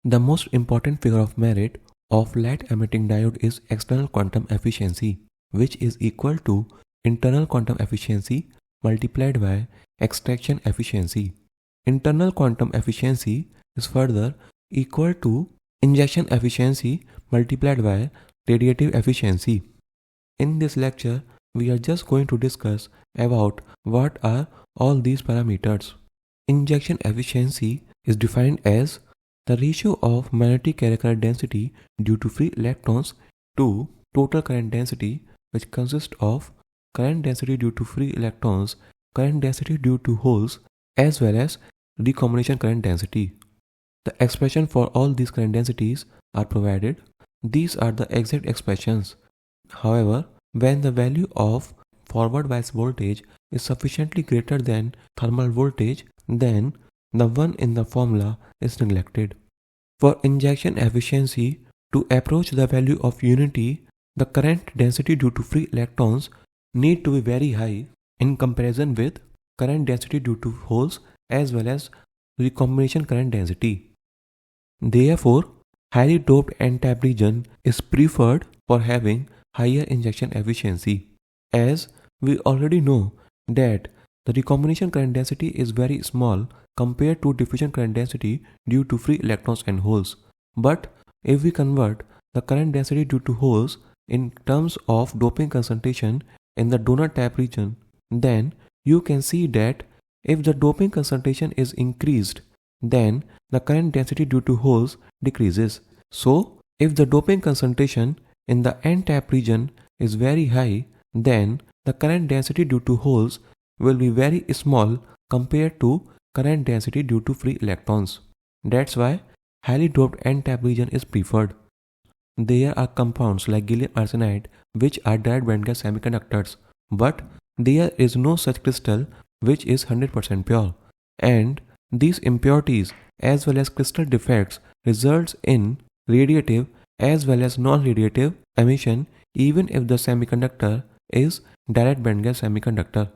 The most important figure of merit of light emitting diode is external quantum efficiency, which is equal to internal quantum efficiency multiplied by extraction efficiency. Internal quantum efficiency is further equal to injection efficiency multiplied by radiative efficiency. In this lecture, we are just going to discuss about what are all these parameters. Injection efficiency is defined as the ratio of magnetic carrier current density due to free electrons to total current density, which consists of current density due to free electrons, current density due to holes, as well as recombination current density. The expression for all these current densities are provided. These are the exact expressions. However, when the value of forward bias voltage is sufficiently greater than thermal voltage, then the one in the formula is neglected. For injection efficiency to approach the value of unity, the current density due to free electrons need to be very high in comparison with current density due to holes as well as recombination current density. Therefore, highly doped n-type region is preferred for having higher injection efficiency, as we already know that the recombination current density is very small compared to diffusion current density due to free electrons and holes. But if we convert the current density due to holes in terms of doping concentration in the donor type region, then you can see that if the doping concentration is increased, then the current density due to holes decreases. So, if the doping concentration in the n-type region is very high, then the current density due to holes will be very small compared to current density due to free electrons. That's why highly doped n-type region is preferred. There are compounds like gallium arsenide which are direct bandgap semiconductors, but there is no such crystal which is 100% pure, and these impurities as well as crystal defects results in radiative as well as non-radiative emission even if the semiconductor is direct bandgap semiconductor.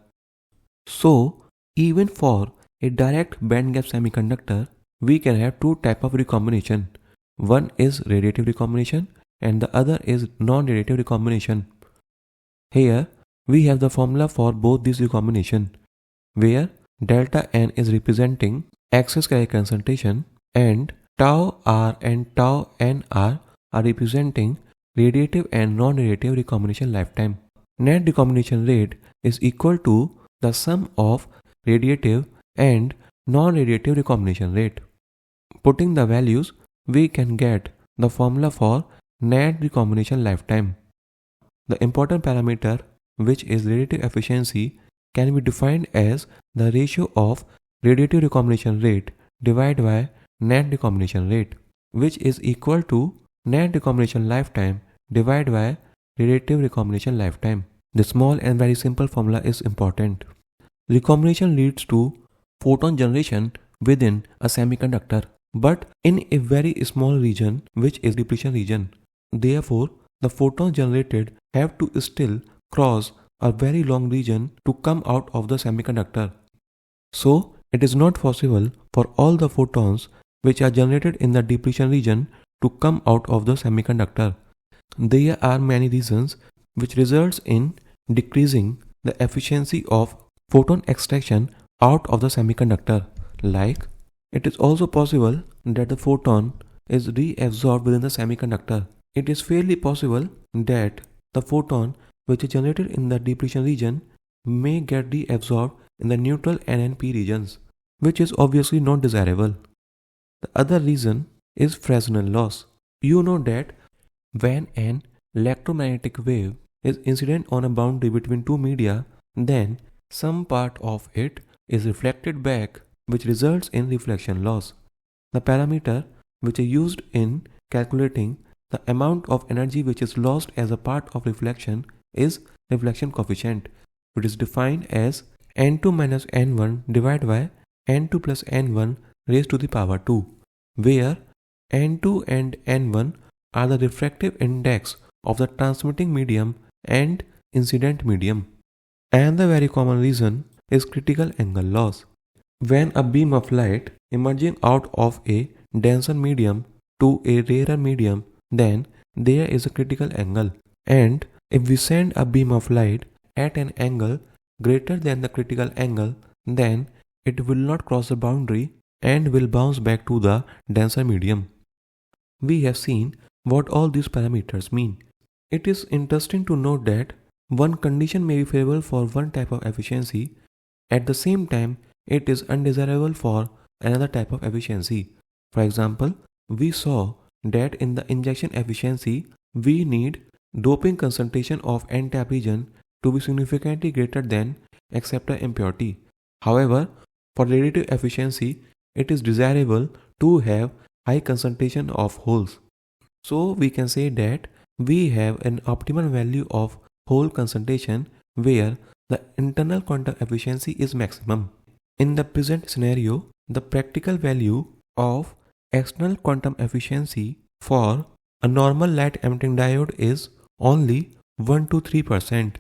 So, even for a direct bandgap semiconductor, we can have two types of recombination. One is radiative recombination and the other is non-radiative recombination. Here, we have the formula for both these recombination, where delta N is representing excess carrier concentration and tau R and tau NR are representing radiative and non-radiative recombination lifetime. Net recombination rate is equal to the sum of radiative and non-radiative recombination rate. Putting the values, we can get the formula for net recombination lifetime. The important parameter, which is radiative efficiency, can be defined as the ratio of radiative recombination rate divided by net recombination rate, which is equal to net recombination lifetime divided by radiative recombination lifetime. The small and very simple formula is important. Recombination leads to photon generation within a semiconductor, but in a very small region, which is depletion region. Therefore, the photons generated have to still cross a very long region to come out of the semiconductor. So, it is not possible for all the photons which are generated in the depletion region to come out of the semiconductor. There are many reasons which results in decreasing the efficiency of photon extraction out of the semiconductor. Like, it is also possible that the photon is reabsorbed within the semiconductor. It is fairly possible that the photon which is generated in the depletion region may get reabsorbed in the neutral NNP regions, which is obviously not desirable. The other reason is Fresnel loss. You know that when an electromagnetic wave is incident on a boundary between two media, then some part of it is reflected back, which results in reflection loss. The parameter which is used in calculating the amount of energy which is lost as a part of reflection is reflection coefficient, which is defined as n2 minus n1 divided by n2 plus n1 raised to the power 2, where n2 and n1 are the refractive index of the transmitting medium and incident medium. And the very common reason is critical angle loss. When a beam of light emerging out of a denser medium to a rarer medium, then there is a critical angle. And if we send a beam of light at an angle greater than the critical angle, then it will not cross the boundary and will bounce back to the denser medium. We have seen what all these parameters mean. It is interesting to note that one condition may be favorable for one type of efficiency, at the same time it is undesirable for another type of efficiency. For example, we saw that in the injection efficiency, we need doping concentration of n-type region to be significantly greater than acceptor impurity. However, for radiative efficiency, it is desirable to have high concentration of holes. So we can say that we have an optimal value of hole concentration where the internal quantum efficiency is maximum. In the present scenario, the practical value of external quantum efficiency for a normal light emitting diode is only 1 to 3%.